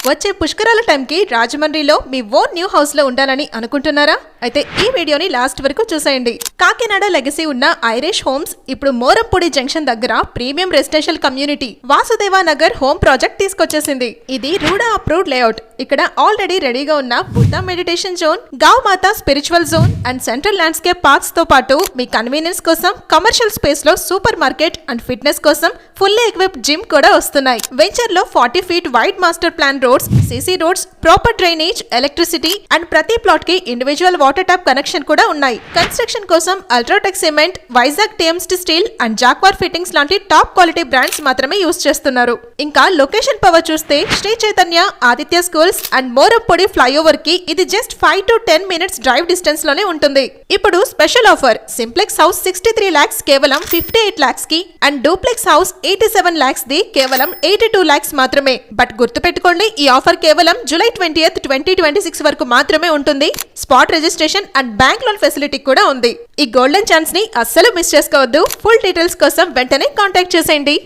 వచ్చే పుష్కరాల టైంకి రాజమండ్రిలో మీ ఓన్ న్యూ హౌస్ లో ఉండాలని అనుకుంటున్నారా? అయితే ఈ వీడియోని లాస్ట్ వరకు చూసేయండి. కాకినాడ లెగసీ ఉన్న ఐరిష్ హోమ్స్ ఇప్పుడు మోరంపూడి జంక్షన్ దగ్గర premium residential community Vasudeva Nagar home project తీసుకొచ్చేసింది. ఇది రూడా అప్రూవ్డ్ లేఅవుట్. ఇక్కడ ఆల్రెడీ రెడీగా ఉన్న Buddha meditation zone, Gau Mata spiritual zone and central landscape parks తో పాటు మీ కన్వీనియన్స్ కోసం కమర్షియల్ స్పేస్ లో సూపర్ మార్కెట్ అండ్ ఫిట్నెస్ కోసం ఫుల్లీ ఎక్విప్డ్ జిమ్ కూడా వస్తున్నాయి. వెంచర్ లో 40 feet wide master plan roads, CC roads, proper drainage, electricity and ప్రతి ప్లాట్ కి ఇండివిజువల్ వాటర్ ట్యాప్ కనెక్షన్ కూడా ఉన్నాయి. కన్స్ట్రక్షన్ కోసం UltraTech cement, Vizag TMT steel and Jaquar fittings లాంటి టాప్ క్వాలిటీ బ్రాండ్స్ మాత్రమే యూస్ చేస్తున్నారు. ఇంకా లొకేషన్ పవర్ చూస్తే Sri Chaitanya, Aditya schools and Morampudi flyover కి ఇది just 5 to 10 minutes drive distance లోనే ఉంటుంది. ఇప్పుడు special offer, simplex house 63 lakhs కేవలం 58 lakhs కి అండ్ డూప్లెక్స్ హౌస్ 87 lakhs ది కేవలం 82 lakhs మాత్రమే. బట్ గుర్తుపెట్టుకోండి, ఈ ఆఫర్ కేవలం జూలై 20th, 2026 వరకు మాత్రమే ఉంటుంది. Spot registration and bank loan facility కూడా ఉంది. ఈ గోల్డెన్ ఛాన్స్ ని అస్సలు మిస్ చేసుకోవద్దు. ఫుల్ డీటెయిల్స్ కోసం వెంటనే కాంటాక్ట్ చేసేయండి.